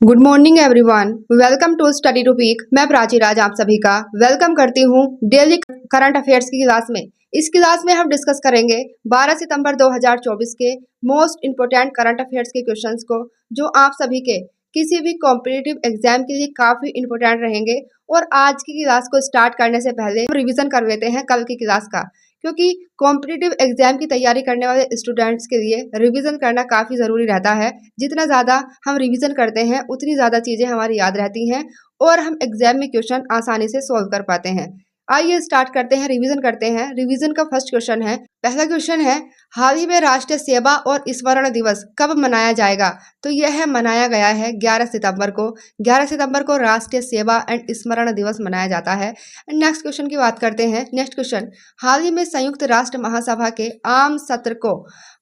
Good morning everyone, welcome to study to peak. मैं प्राची राज आप सभी का वेलकम करती हूँ डेली करंट अफेयर्स की क्लास में। इस क्लास में हम डिस्कस करेंगे 12 सितंबर 2024 के मोस्ट इंपोर्टेंट करंट अफेयर्स के क्वेश्चंस को, जो आप सभी के किसी भी कॉम्पिटिटिव एग्जाम के लिए काफी इंपोर्टेंट रहेंगे। और आज की क्लास को स्टार्ट करने से पहले हम रिविजन कर लेते हैं कल की क्लास का, क्योंकि कॉम्पिटिटिव एग्जाम की तैयारी करने वाले स्टूडेंट्स के लिए रिवीजन करना काफ़ी ज़रूरी रहता है। जितना ज़्यादा हम रिवीजन करते हैं उतनी ज़्यादा चीज़ें हमारी याद रहती हैं और हम एग्जाम में क्वेश्चन आसानी से सॉल्व कर पाते हैं। आइए स्टार्ट करते हैं, रिवीजन करते हैं। रिवीजन का फर्स्ट क्वेश्चन है, पहला क्वेश्चन है, हाल ही में राष्ट्रीय सेवा और स्मरण दिवस कब मनाया जाएगा? तो यह मनाया गया है 11 सितंबर को। 11 सितंबर को राष्ट्रीय सेवा एंड स्मरण दिवस मनाया जाता है। नेक्स्ट क्वेश्चन की बात करते हैं। नेक्स्ट क्वेश्चन, हाल ही में संयुक्त राष्ट्र महासभा के आम सत्र को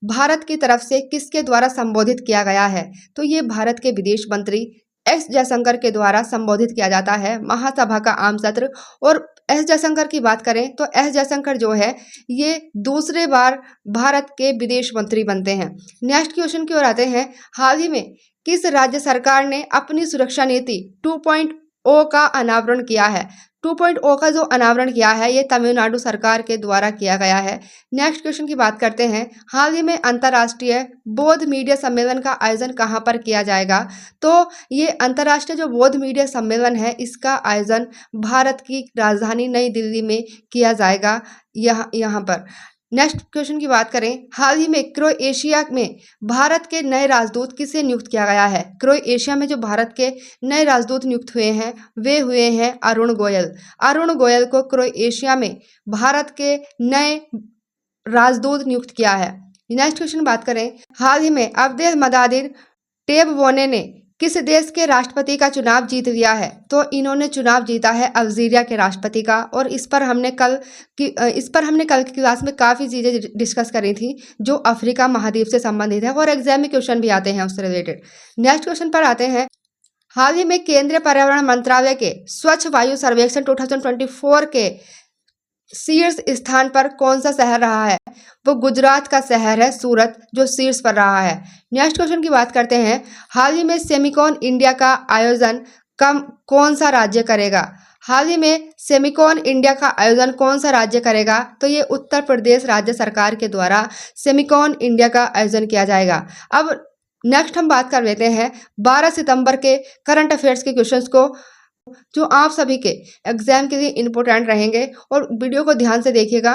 भारत की तरफ से किसके द्वारा संबोधित किया गया है? तो ये भारत के विदेश मंत्री एस जयशंकर के द्वारा संबोधित किया जाता है महासभा का आम सत्र। और एस जयशंकर की बात करें तो एस जयशंकर जो है ये दूसरे बार भारत के विदेश मंत्री बनते हैं। नेक्स्ट क्वेश्चन की ओर आते हैं, हाल ही में किस राज्य सरकार ने अपनी सुरक्षा नीति 2.0 का अनावरण किया है? 2.0 का जो अनावरण किया है ये तमिलनाडु सरकार के द्वारा किया गया है। नेक्स्ट क्वेश्चन की बात करते हैं, हाल ही में अंतर्राष्ट्रीय बौद्ध मीडिया सम्मेलन का आयोजन कहाँ पर किया जाएगा? तो ये अंतर्राष्ट्रीय जो बौद्ध मीडिया सम्मेलन है इसका आयोजन भारत की राजधानी नई दिल्ली में किया जाएगा, यहाँ पर। नेक्स्ट क्वेश्चन की बात करें, हाल ही में क्रोएशिया में भारत के नए राजदूत किसे नियुक्त किया गया है? क्रोएशिया में जो भारत के नए राजदूत नियुक्त हुए हैं वे हुए हैं अरुण गोयल। अरुण गोयल को क्रोएशिया में भारत के नए राजदूत नियुक्त किया है। नेक्स्ट क्वेश्चन बात करें, हाल ही में अब्देल मदादिर टेबवोने ने किस देश के राष्ट्रपति का चुनाव जीत लिया है? तो इन्होंने चुनाव जीता है अल्जीरिया के राष्ट्रपति का। और इस पर हमने कल की क्लास में काफ़ी चीज़ें डिस्कस करी थी जो अफ्रीका महाद्वीप से संबंधित है और एग्जाम में क्वेश्चन भी आते हैं उससे रिलेटेड। नेक्स्ट क्वेश्चन पर आते हैं, हाल ही में केंद्रीय पर्यावरण मंत्रालय के स्वच्छ वायु सर्वेक्षण 2024 के शीर्ष स्थान पर कौन सा शहर रहा है? वो गुजरात का शहर है सूरत, जो शीर्ष पर रहा है। नेक्स्ट क्वेश्चन की बात करते हैं, हाल ही में सेमिकॉन इंडिया का आयोजन कौन सा राज्य करेगा? हाल ही में सेमिकॉन इंडिया का आयोजन कौन सा राज्य करेगा? तो ये उत्तर प्रदेश राज्य सरकार के द्वारा सेमिकॉन इंडिया का आयोजन किया जाएगा। अब नेक्स्ट हम बात कर लेते हैं 12 सितंबर के करंट अफेयर्स के क्वेश्चंस को, जो आप सभी के एग्जाम के लिए इंपॉर्टेंट रहेंगे और वीडियो को ध्यान से देखिएगा।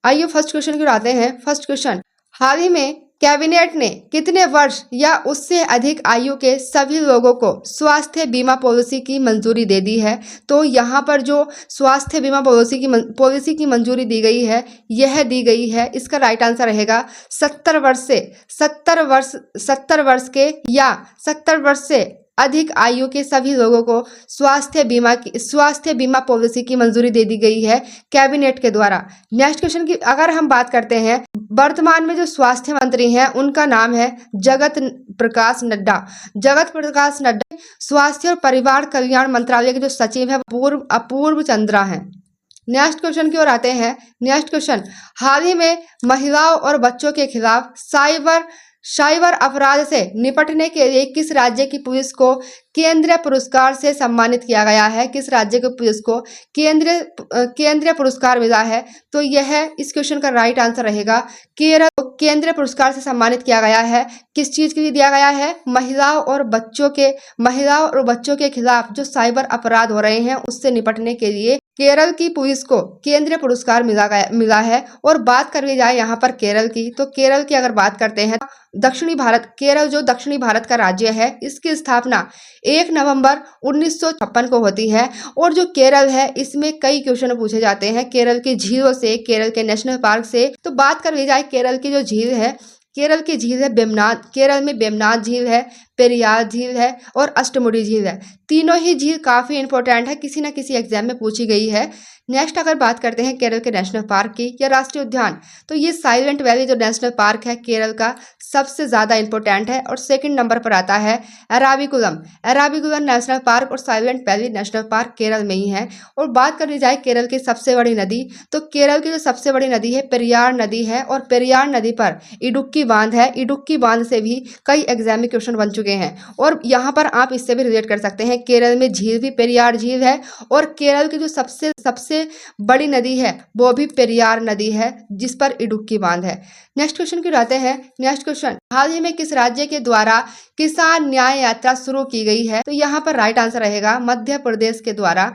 आइए फर्स्ट क्वेश्चन की ओर आते हैं। फर्स्ट क्वेश्चन, हाल ही में कैबिनेट ने कितने वर्ष या उससे अधिक आयु के सभी लोगों को स्वास्थ्य बीमा पॉलिसी की मंजूरी दे दी है? तो यहाँ पर जो स्वास्थ्य बीमा पॉलिसी की मंजूरी दी गई है यह दी गई है, इसका राइट आंसर रहेगा 70 वर्ष के या 70 वर्ष से अधिक आयु के सभी लोगों को स्वास्थ्य बीमा पॉलिसी की मंजूरी दे दी गई है कैबिनेट के द्वारा। नेक्स्ट क्वेश्चन की अगर हम बात करते हैं, वर्तमान में जो स्वास्थ्य मंत्री हैं उनका नाम है जगत प्रकाश नड्डा। जगत प्रकाश नड्डा स्वास्थ्य और परिवार कल्याण मंत्रालय के जो सचिव है अपूर्व चंद्रा हैं। नेक्स्ट क्वेश्चन की ओर आते हैं। नेक्स्ट क्वेश्चन, हाल ही में महिलाओं और बच्चों के खिलाफ साइबर अपराध से निपटने के लिए किस राज्य की पुलिस को केंद्रीय पुरस्कार से सम्मानित किया गया है? किस राज्य की पुलिस को केंद्रीय पुरस्कार मिला है? तो यह इस क्वेश्चन का राइट आंसर रहेगा केरल को केंद्रीय पुरस्कार से सम्मानित किया गया है। किस चीज के लिए दिया गया है? महिलाओं और बच्चों के खिलाफ जो साइबर अपराध हो रहे हैं उससे निपटने के लिए केरल की पुलिस को केंद्रीय पुरस्कार मिला है। और बात कर ली जाए यहाँ पर केरल की, तो केरल की अगर बात करते हैं, केरल जो दक्षिणी भारत का राज्य है इसकी स्थापना 1 नवंबर 1956 को होती है। और जो केरल है इसमें कई क्वेश्चन पूछे जाते हैं केरल की झीलों से, केरल के नेशनल पार्क से। तो बात कर ली जाए केरल की जो झील है, केरल की झील है वेम्बनाड। केरल में वेम्बनाड झील है, पेरियार झील है और अष्टमुडी झील है। तीनों ही झील काफ़ी इंपॉर्टेंट है, किसी न किसी एग्जाम में पूछी गई है। नेक्स्ट अगर बात करते हैं केरल के नेशनल पार्क की या राष्ट्रीय उद्यान, तो ये साइलेंट वैली जो नेशनल पार्क है केरल का सबसे ज़्यादा इंपॉर्टेंट है। और सेकंड नंबर पर आता है एराविकुलम नेशनल पार्क और silent valley national park Kerala में ही है। और बात कर ली जाए केरल की सबसे बड़ी नदी, तो केरल की जो सबसे बड़ी नदी है पेरियार नदी है। और पेरियार नदी पर इडुक्की बांध है। इडुक्की बांध से भी कई एग्जाम में क्वेश्चन बन चुके चुके हैं। और यहाँ पर आप इससे भी रिलेट कर सकते हैं, केरल में झील भी पेरियार झील है और केरल की जो सबसे सबसे बड़ी नदी है वो भी पेरियार नदी है, जिस पर इडुक्की बांध है। नेक्स्ट क्वेश्चन की आते हैं। नेक्स्ट क्वेश्चन, हाल ही में किस राज्य के द्वारा किसान न्याय यात्रा शुरू की गई है? तो यहाँ पर राइट आंसर रहेगा मध्य प्रदेश के द्वारा।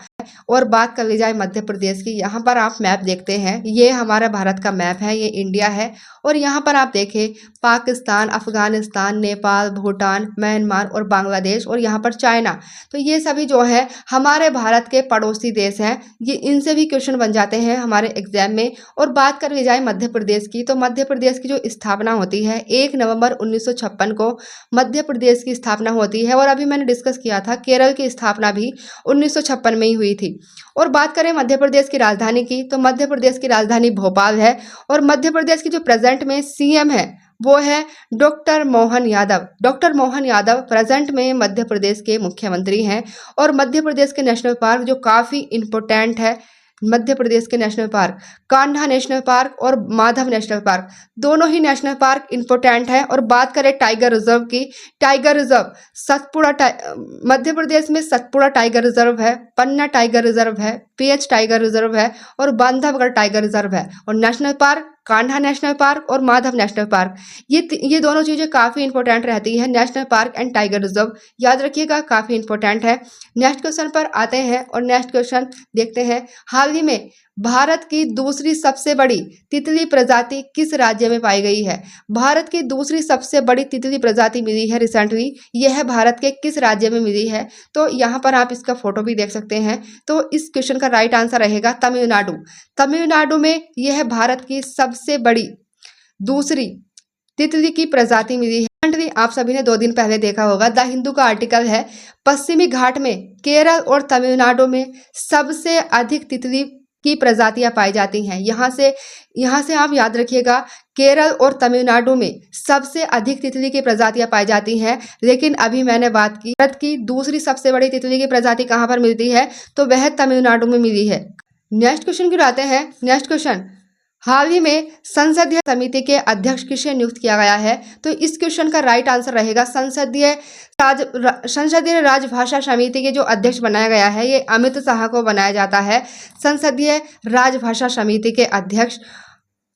और बात कर ली जाए मध्य प्रदेश की, यहाँ पर आप मैप देखते हैं, ये हमारा भारत का मैप है, ये इंडिया है। और यहाँ पर आप देखें पाकिस्तान, अफगानिस्तान, नेपाल, भूटान, म्यांमार और बांग्लादेश और यहाँ पर चाइना, तो ये सभी जो है हमारे भारत के पड़ोसी देश हैं। ये इनसे भी क्वेश्चन बन जाते हैं हमारे एग्जाम में। और बात कर ली जाए मध्य प्रदेश की, तो मध्य प्रदेश की जो स्थापना होती है 1 नवंबर 1956 को मध्य प्रदेश की स्थापना होती है। और अभी मैंने डिस्कस किया था केरल की स्थापना भी 1956 में ही हुई थी। और बात करें मध्य प्रदेश की राजधानी की, तो मध्य प्रदेश की राजधानी भोपाल है। और मध्य प्रदेश की जो प्रेजेंट में सीएम है वो है doctor Mohan Yadav. Doctor Mohan Yadav present में मध्य प्रदेश के मुख्यमंत्री हैं। और मध्य प्रदेश के नेशनल पार्क जो काफ़ी इम्पोर्टेंट है, मध्य प्रदेश के national park Kanha national park और माधव नेशनल पार्क, दोनों ही नेशनल पार्क इम्पोर्टेंट है। और बात करें टाइगर रिजर्व की, टाइगर रिजर्व मध्य प्रदेश में सतपुड़ा टाइगर रिजर्व है, पन्ना टाइगर रिजर्व है, पेंच टाइगर रिजर्व है और बांधवगढ़ टाइगर रिजर्व है। और national park Kanha national park और माधव नेशनल पार्क, ये दोनों चीज़ें काफ़ी इंपॉर्टेंट रहती हैं, national park and tiger reserve, याद रखिएगा, काफ़ी इंपॉर्टेंट है। नेक्स्ट क्वेश्चन पर आते हैं और नेक्स्ट क्वेश्चन देखते हैं। हाल ही में भारत की दूसरी सबसे बड़ी तितली प्रजाति किस राज्य में पाई गई है? भारत की दूसरी सबसे बड़ी तितली प्रजाति मिली है रिसेंटली, यह भारत के किस राज्य में मिली है? तो यहाँ पर आप इसका फोटो भी देख सकते हैं। तो इस क्वेश्चन का राइट आंसर रहेगा तमिलनाडु। तमिलनाडु में यह भारत की सबसे बड़ी दूसरी तितली की प्रजाति मिली है। रिसेंटली आप सभी ने 2 दिन पहले देखा होगा, द हिंदू का आर्टिकल है, पश्चिमी घाट में केरल और तमिलनाडु में सबसे अधिक तितली की प्रजातियां पाई जाती हैं। यहाँ से आप याद रखिएगा, केरल और तमिलनाडु में सबसे अधिक तितली की प्रजातियां पाई जाती हैं। लेकिन अभी मैंने बात की भारत की दूसरी सबसे बड़ी तितली की प्रजाति कहाँ पर मिलती है, तो वह तमिलनाडु में मिली है। नेक्स्ट क्वेश्चन की आते हैं। नेक्स्ट क्वेश्चन, हाल ही में संसदीय समिति के अध्यक्ष किसे नियुक्त किया गया है? तो इस क्वेश्चन का राइट आंसर रहेगा संसदीय राजभाषा समिति के जो अध्यक्ष बनाया गया है, ये अमित शाह को बनाया जाता है संसदीय राजभाषा समिति के अध्यक्ष।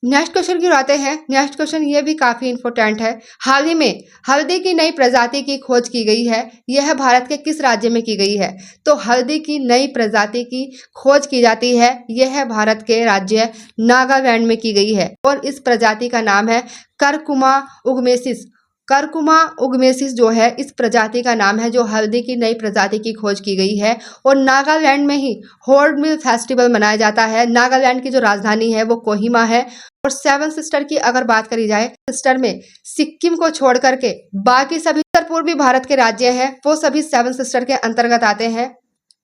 नेक्स्ट क्वेश्चन की आते हैं। नेक्स्ट क्वेश्चन ये भी काफ़ी इंपॉर्टेंट है। हाल ही में हल्दी की नई प्रजाति की खोज की गई है, यह भारत के किस राज्य में की गई है? तो हल्दी की नई प्रजाति की खोज की जाती है, यह भारत के राज्य नागालैंड में की गई है। और इस प्रजाति का नाम है करकुमा उगमेसिस। करकुमा उगमेसिस जो है इस प्रजाति का नाम है, जो हल्दी की नई प्रजाति की खोज की गई है। और नागालैंड में ही हॉर्नबिल फेस्टिवल मनाया जाता है। नागालैंड की जो राजधानी है वो कोहिमा है। और 7 सिस्टर की अगर बात करी जाए, सिस्टर में सिक्किम को छोड़ करके बाकी सभी उत्तर पूर्वी भारत के राज्य हैं, वो सभी 7 सिस्टर के अंतर्गत आते हैं,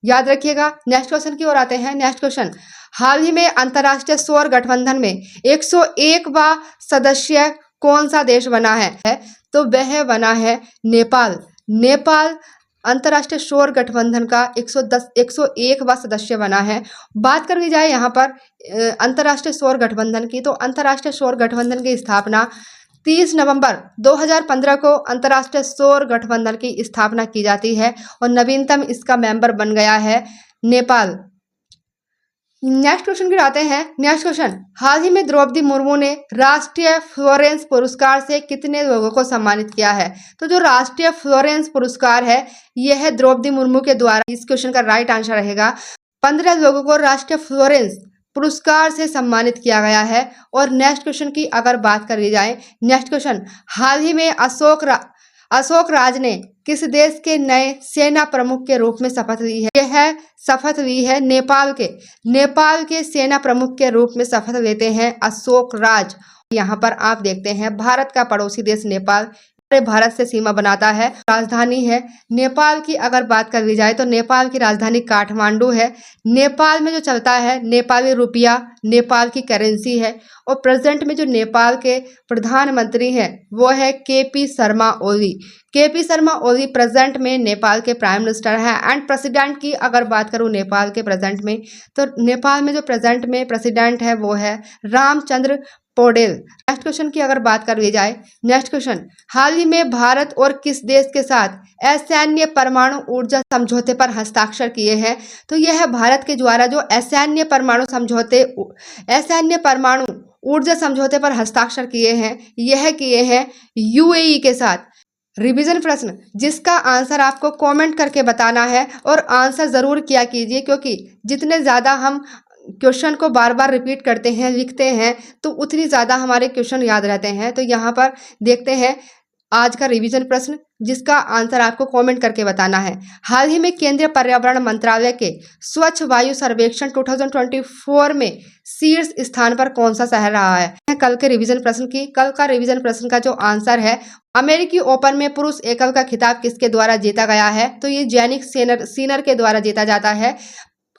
याद रखिएगा। नेक्स्ट क्वेश्चन की ओर आते हैं। नेक्स्ट क्वेश्चन, हाल ही में अंतर्राष्ट्रीय सौर गठबंधन में 101वां सदस्य कौन सा देश बना है? तो वह बना है नेपाल। नेपाल अंतर्राष्ट्रीय सौर गठबंधन का 101वां सदस्य बना है। बात कर ली जाए यहाँ पर अंतर्राष्ट्रीय सौर गठबंधन की, तो अंतर्राष्ट्रीय सौर गठबंधन की स्थापना 30 नवंबर 2015 को अंतर्राष्ट्रीय सौर गठबंधन की स्थापना की जाती है। और नवीनतम इसका मेंबर बन गया है नेपाल। नेक्स्ट क्वेश्चन की आते हैं। नेक्स्ट क्वेश्चन, हाल ही में द्रौपदी मुर्मू ने राष्ट्रीय फ्लोरेंस पुरस्कार से कितने लोगों को सम्मानित किया है? तो जो राष्ट्रीय फ्लोरेंस पुरस्कार है यह द्रौपदी मुर्मू के द्वारा, इस क्वेश्चन का राइट आंसर रहेगा 15 लोगों को राष्ट्रीय फ्लोरेंस पुरस्कार से सम्मानित किया गया है। और नेक्स्ट क्वेश्चन की अगर बात कर ली जाए, नेक्स्ट क्वेश्चन, हाल ही में अशोक राज ने किस देश के नए सेना प्रमुख के रूप में शपथ ली है? यह शपथ ली है नेपाल के सेना प्रमुख के रूप में शपथ लेते हैं अशोक राज। यहाँ पर आप देखते हैं भारत का पड़ोसी देश नेपाल भारत से सीमा बनाता है। राजधानी है नेपाल की अगर बात कर ली जाए, तो नेपाल की राजधानी काठमांडू है। नेपाल में जो चलता है नेपाली रुपया नेपाल की करेंसी है। और प्रेजेंट में जो नेपाल के प्रधानमंत्री हैं वो है KP Sharma Oli. KP Sharma Oli present में नेपाल के प्राइम मिनिस्टर हैं। एंड प्रेसिडेंट की अगर बात करूं नेपाल के प्रेजेंट में, तो नेपाल में जो प्रेजेंट में प्रेसिडेंट है वो है रामचंद्र पोडेल। नेक्स्ट क्वेश्चन की अगर बात कर ली जाए, नेक्स्ट क्वेश्चन, हाल ही में भारत और किस देश के साथ असैन्य परमाणु ऊर्जा समझौते पर हस्ताक्षर किए हैं? तो यह है भारत के द्वारा जो असैन्य परमाणु ऊर्जा समझौते पर हस्ताक्षर किए हैं, यह किए हैं यूएई के साथ। रिवीजन प्रश्न जिसका आंसर आपको कमेंट करके बताना है और आंसर ज़रूर किया कीजिए, क्योंकि जितने ज़्यादा हम क्वेश्चन को बार बार रिपीट करते हैं, लिखते हैं, तो उतनी ज़्यादा हमारे क्वेश्चन याद रहते हैं। तो यहाँ पर देखते हैं आज का रिवीजन प्रश्न जिसका आंसर आपको कमेंट करके बताना है। हाल ही में केंद्रीय पर्यावरण मंत्रालय के स्वच्छ वायु सर्वेक्षण 2024 में शीर्ष स्थान पर कौन सा शहर रहा है? कल का रिवीजन प्रश्न का जो आंसर है, अमेरिकी ओपन में पुरुष एकल का खिताब किसके द्वारा जीता गया है? तो ये जैनिक सिनर के द्वारा जीता जाता है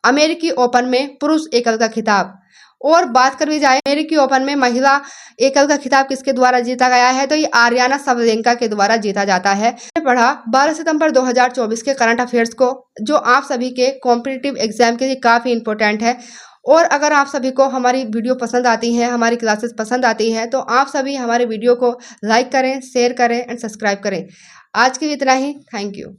अमेरिकी ओपन में पुरुष एकल का खिताब। और बात करी जाए अमेरिकी ओपन में महिला एकल का खिताब किसके द्वारा जीता गया है? तो ये आर्याना सबलेंका के द्वारा जीता जाता है। पढ़ा 12 सितंबर 2024 के करंट अफेयर्स को, जो आप सभी के कॉम्पिटिटिव एग्जाम के लिए काफ़ी इंपॉर्टेंट है। और अगर आप सभी को हमारी वीडियो पसंद आती है, हमारी क्लासेस पसंद आती हैं, तो आप सभी हमारे वीडियो को लाइक करें, शेयर करें एंड सब्सक्राइब करें। आज के लिए इतना ही। Thank you.